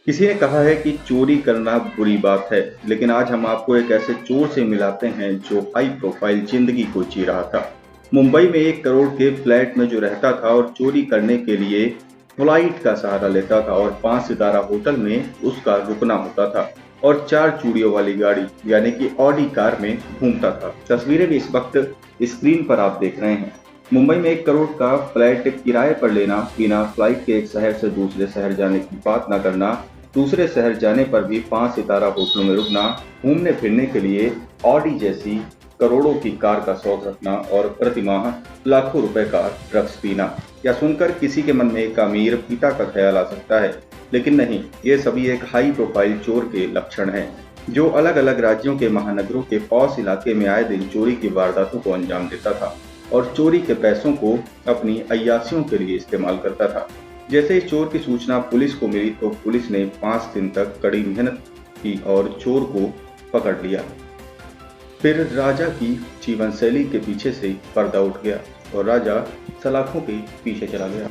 किसी ने कहा है कि चोरी करना बुरी बात है, लेकिन आज हम आपको एक ऐसे चोर से मिलाते हैं जो हाई प्रोफाइल जिंदगी को जी रहा था। मुंबई में 1 करोड़ के फ्लैट में जो रहता था और चोरी करने के लिए फ्लाइट का सहारा लेता था और 5 सितारा होटल में उसका रुकना होता था और 4 चूड़ियों वाली गाड़ी यानी कि ऑडी कार में घूमता था। तस्वीरें भी इस वक्त स्क्रीन पर आप देख रहे हैं। मुंबई में 1 करोड़ का फ्लैट किराए पर लेना, बिना फ्लाइट के एक शहर से दूसरे शहर जाने की बात न करना, दूसरे शहर जाने पर भी 5 सितारा होटलों में रुकना, घूमने फिरने के लिए ऑडी जैसी करोड़ों की कार का शौक रखना और प्रतिमाह लाखों रुपए का ड्रग्स पीना। या सुनकर किसी के मन में एक अमीर पिता का ख्याल आ सकता है, लेकिन नहीं, ये सभी एक हाई प्रोफाइल चोर के लक्षण हैं, जो अलग अलग राज्यों के महानगरों के पॉश इलाके में आए दिन चोरी की वारदातों को अंजाम देता था और चोरी के पैसों को अपनी अय्यासियों के लिए इस्तेमाल करता था। जैसे ही चोर की सूचना पुलिस को मिली तो पुलिस ने 5 दिन तक कड़ी मेहनत की और चोर को पकड़ लिया। फिर राजा की जीवन शैली के पीछे से पर्दा उठ गया और राजा सलाखों के पीछे चला गया।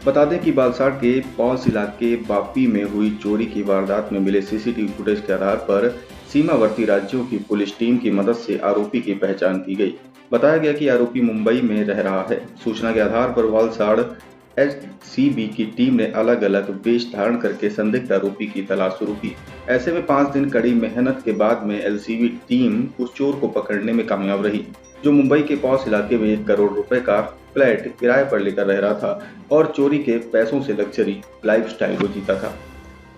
बता दें कि बालसाड़ के पॉश इलाके बापी में हुई चोरी की वारदात में मिले सीसीटीवी फुटेज के आधार पर सीमावर्ती राज्यों की पुलिस टीम की मदद से आरोपी की पहचान की गई। बताया गया कि आरोपी मुंबई में रह रहा है। सूचना के आधार पर वलसाड़ एससीबी की टीम ने अलग अलग वेश धारण करके संदिग्ध आरोपी की तलाश शुरू की। ऐसे में 5 दिन कड़ी मेहनत के बाद में एलसीबी टीम उस चोर को पकड़ने में कामयाब रही, जो मुंबई के पॉश इलाके में 1 करोड़ रुपए का फ्लैट किराए पर लेकर रह रहा था और चोरी के पैसों से लग्जरी लाइफस्टाइल को जीता था।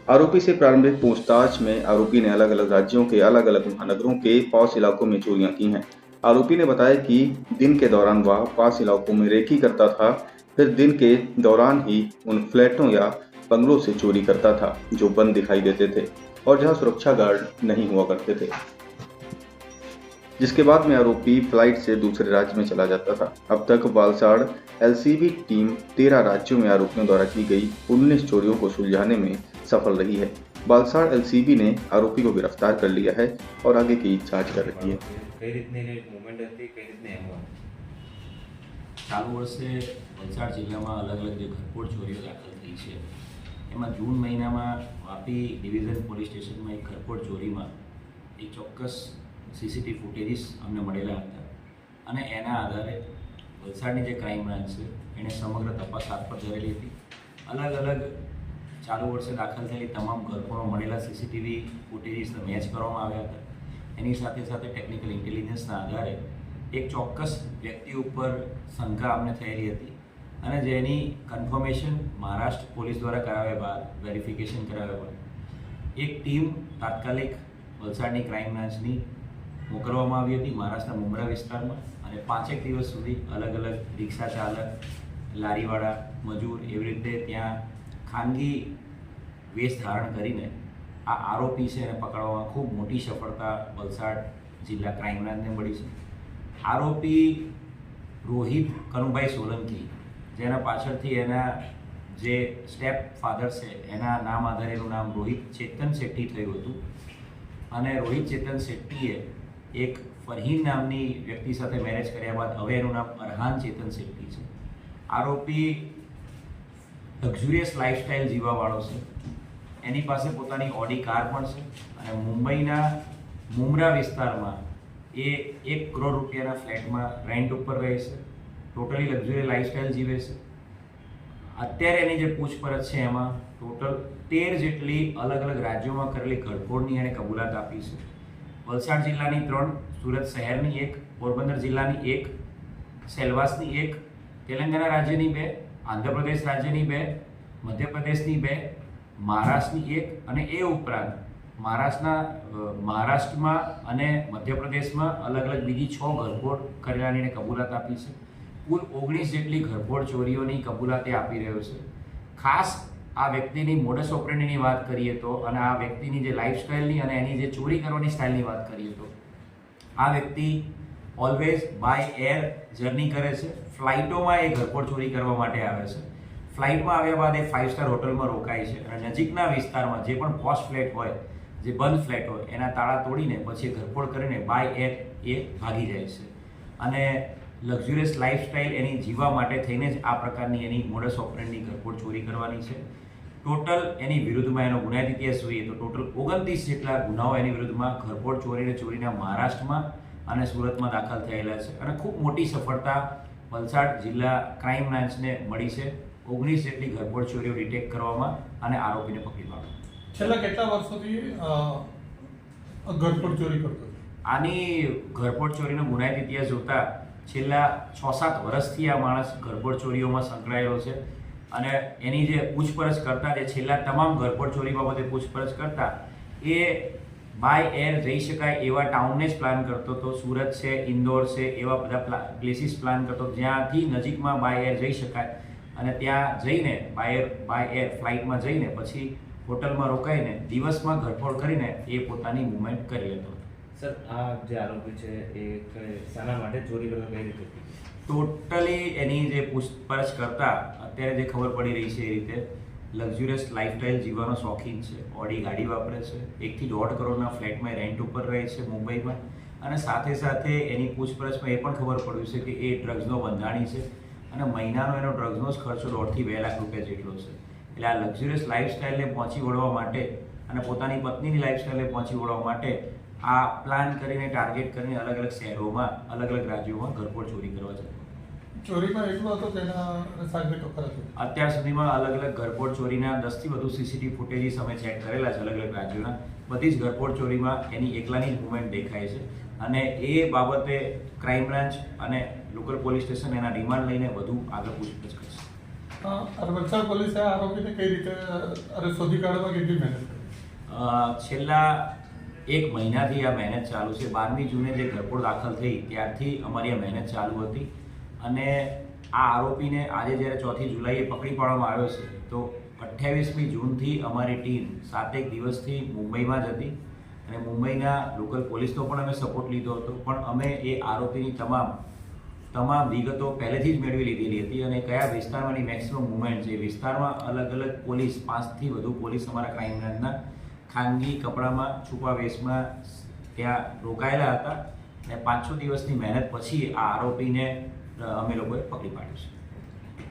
आरोपी से प्रारंभिक पूछताछ में आरोपी ने अलग अलग राज्यों के अलग अलग महानगरों के पॉश इलाकों में चोरियां की हैं। आरोपी ने बताया कि दिन के दौरान वह पॉश इलाकों में रेकी करता था, फिर दिन के दौरान ही उन फ्लैटों या बंगलों से चोरी करता था जो बंद दिखाई देते थे और जहां सुरक्षा गार्ड नहीं हुआ करते थे, जिसके बाद में आरोपी फ्लाइट से दूसरे राज्य में चला जाता था। अब तक बालसाड़ एलसीबी टीम 13 राज्यों में आरोपियों द्वारा की गई 19 चोरियों को सुलझाने में सफल रही है। बालसाड़ एलसीबी ने आरोपी को गिरफ्तार कर लिया है और आगे की जांच कर रही है। કઈ રીતની મૂવમેન્ટ હતી, કઈ રીતની એમ ચાલુ વર્ષે વલસાડ જિલ્લામાં અલગ અલગ જે ઘરફોડ ચોરીઓ દાખલ થઈ છે એમાં જૂન મહિનામાં વાપી ડિવિઝન પોલીસ સ્ટેશનમાં એક ઘરફોડ ચોરીમાં એક ચોક્કસ સીસીટીવી ફૂટેજીસ અમને મળેલા હતા અને એના આધારે વલસાડની જે ક્રાઇમ બ્રાન્ચ છે એણે સમગ્ર તપાસ હાથ પર ધરેલી હતી. અલગ અલગ ચાલુ વર્ષે દાખલ થયેલી તમામ ઘરફોડમાં મળેલા સીસીટીવી ફૂટેજીસને મેચ કરવામાં આવ્યા હતા. એની સાથે સાથે ટેકનિકલ ઇન્ટેલિજન્સના આધારે એક ચોક્કસ વ્યક્તિ ઉપર શંકા અમને થયેલી હતી અને જેની કન્ફર્મેશન મહારાષ્ટ્ર પોલીસ દ્વારા કરાવ્યા બાદ વેરિફિકેશન કરાવ્યા બાદ એક ટીમ તાત્કાલિક વલસાડની ક્રાઇમ બ્રાન્ચની મોકલવામાં આવી હતી મહારાષ્ટ્રના મુંબ્રા વિસ્તારમાં અને 5 એક દિવસ સુધી અલગ અલગ રિક્ષા ચાલક, લારીવાળા, મજૂર એવી રીતે ત્યાં ખાનગી વેશ ધારણ કરીને આ આરોપી છે એને પકડવામાં ખૂબ મોટી સફળતા વલસાડ જિલ્લા ક્રાઇમ બ્રાન્ચને મળી છે. આરોપી રોહિત કનુભાઈ સોલંકી, જેના પાછળથી એના જે સ્ટેપ ફાધર છે એના નામ આધારે એનું નામ રોહિત ચેતન શેટ્ટી થયું હતું અને રોહિત ચેતન શેટ્ટીએ એક ફરહીન નામની વ્યક્તિ સાથે મેરેજ કર્યા બાદ હવે એનું નામ અરહાન ચેતન શેટ્ટી છે. આરોપી લક્ઝુરિયસ લાઈફસ્ટાઈલ જીવવાવાળો છે. એની પાસે પોતાની ઓડી કાર પણ છે અને મુંબઈના મુંબ્રા વિસ્તારમાં એ 1 કરોડ રૂપિયાના ફ્લેટમાં રેન્ટ ઉપર રહે છે. ટોટલી લક્ઝરી લાઈફસ્ટાઈલ જીવે છે. અત્યારે એની જે પૂછપરછ છે એમાં ટોટલ 13 જેટલી અલગ અલગ રાજ્યોમાં કરેલી ઘરફોડની એણે કબૂલાત આપી છે. વલસાડ જિલ્લાની 3, સુરત શહેરની 1, પોરબંદર જિલ્લાની 1, સેલવાસની 1, તેલંગાણા રાજ્યની 2, આંધ્રપ્રદેશ રાજ્યની 2, મધ્યપ્રદેશની 2, મહારાષ્ટ્રની 1 અને એ ઉપરાંત મહારાષ્ટ્રમાં અને મધ્યપ્રદેશમાં અલગ અલગ બીજી 6 ઘરફોડ કરેલાની એણે કબૂલાત આપી છે. કુલ 19 જેટલી ઘરફોડ ચોરીઓની કબૂલાત એ આપી રહ્યો છે. ખાસ આ વ્યક્તિની મોડસ ઓપરેન્ડીની વાત કરીએ તો અને આ વ્યક્તિની જે લાઈફસ્ટાઈલની અને એની જે ચોરી કરવાની સ્ટાઇલની વાત કરીએ તો આ વ્યક્તિ ઓલવેઝ બાય એર જર્ની કરે છે. ફ્લાઇટોમાં એ ઘરફોડ ચોરી કરવા માટે આવે છે. ફ્લાઇટમાં આવ્યા બાદ એ 5 સ્ટાર હોટલમાં રોકાય છે અને નજીકના વિસ્તારમાં જે પણ પોશ ફ્લેટ હોય, જે બંધ ફ્લેટ હોય એના તાળા તોડીને પછી ઘરફોડ કરીને બાય એર એ ભાગી જાય છે અને લક્ઝુરિયસ લાઈફસ્ટાઈલ એની જીવવા માટે થઈને જ આ પ્રકારની એની મોડસ ઓપરેન્ડની ઘરફોડ ચોરી કરવાની છે. ટોટલ એની વિરુદ્ધમાં એનો ગુનાહિત ઇતિહાસ જોઈએ તો ટોટલ 29 જેટલા ગુનાઓ એની વિરુદ્ધમાં ઘરફોડ ચોરીના મહારાષ્ટ્રમાં અને સુરતમાં દાખલ થયેલા છે અને ખૂબ મોટી સફળતા વલસાડ જિલ્લા ક્રાઇમ બ્રાન્ચને મળી છે 19 જેટલી ઘરફોડ ચોરીઓ ડિટેક્ટ કરવામાં અને આરોપીને પકડી પાડવા. છેલ્લા કેટલા વર્ષોથી ઘરફોડ ચોરી કરતો હતો? આની ઘરફોડ ચોરીનો ગુનાહિત ઇતિહાસ જોતા છેલ્લા 6-7 વર્ષથી આ માણસ ઘરફોડ ચોરીઓમાં સંકળાયેલો છે અને એની જે પૂછપરછ કરતા જે છેલ્લા તમામ ઘરફોડ ચોરી બાબતે પૂછપરછ કરતા એ બાય એર જઈ શકાય એવા ટાઉનને જ પ્લાન કરતો હતો. સુરત છે, ઇન્દોર છે, એવા બધા પ્લેસીસ પ્લાન કરતો જ્યાંથી નજીકમાં બાય એર જઈ શકાય અને ત્યાં જઈને બાય એર ફ્લાઇટમાં જઈને પછી હોટલમાં રોકાઈને દિવસમાં ઘરફોડ કરીને એ પોતાની મૂવમેન્ટ કરી લેતો હતો. સર આ જે આરોપી છે એ શાના માટે ચોરી કરતો કઈ રીતે? ટોટલી એની જે પૂછપરછ કરતા અત્યારે જે ખબર પડી રહી છે એ રીતે લક્ઝુરિયસ લાઈફસ્ટાઈલ જીવવાનો શોખીન છે. ઓડી ગાડી વાપરે છે, 1 થી 1.5 કરોડના ફ્લેટમાં રેન્ટ ઉપર રહે છે મુંબઈમાં અને સાથે સાથે એની પૂછપરછમાં એ પણ ખબર પડ્યું છે કે એ ડ્રગ્સનો બંધાણી છે અને મહિનાનો એનો ડ્રગ્સનો જ ખર્ચો 1.5 થી 2 લાખ રૂપિયા જેટલો છે. એટલે આ લક્ઝુરિયસ લાઈફસ્ટાઈલને પહોંચી વળવા માટે અને પોતાની પત્નીની લાઈફસ્ટાઈલને પહોંચી વળવા માટે આ પ્લાન કરીને ટાર્ગેટ કરીને અલગ અલગ શહેરોમાં અલગ અલગ રાજ્યોમાં ઘરફોડ ચોરી કરવા જતો. ચોરીમાં એટલું હતો કે એના સાગરેટો ખરા છે? અત્યાર સુધીમાં અલગ અલગ ઘરફોડ ચોરીના 10 થી વધુ સીસીટીવી ફૂટેજીસ અમે ચેક કરેલા છે અલગ અલગ રાજ્યોના. બધી જ ઘરફોડ ચોરીમાં એની એકલાની જ મૂવમેન્ટ દેખાય છે અને એ બાબતે ક્રાઇમ બ્રાન્ચ અને લોકલ પોલીસ સ્ટેશન એના રિમાન્ડ લઈને વધુ આગળ પૂછપરછ કરશે. વલસાડ પોલીસે આ આરોપીને કઈ રીતે શોધી કાઢવા કેટલી મહેનત કરી? છેલ્લા 1 મહિનાથી આ મહેનત ચાલુ છે. 12મી જૂને જે ઘરફોડ દાખલ થઈ ત્યારથી અમારી આ મહેનત ચાલુ હતી અને આ આરોપીને આજે જ્યારે 4મી જુલાઈએ પકડી પાડવામાં આવ્યો છે તો 28મી જૂનથી અમારી ટીમ 7 દિવસથી મુંબઈમાં જ હતી અને મુંબઈના લોકલ પોલીસનો પણ અમે સપોર્ટ લીધો હતો પણ અમે એ આરોપીની તમામ વિગતો પહેલેથી જ મેળવી લીધેલી હતી અને કયા વિસ્તારમાંની મેક્સિમમ મુવમેન્ટ છે એ વિસ્તારમાં અલગ અલગ પોલીસ 5 થી વધુ પોલીસ અમારા ક્રાઇમ બ્રાન્ચના ખાનગી કપડામાં છુપા વેશમાં ત્યાં રોકાયેલા હતા અને 5-6 દિવસની મહેનત પછી આ આરોપીને અમે લોકોએ પકડી પાડ્યો છે.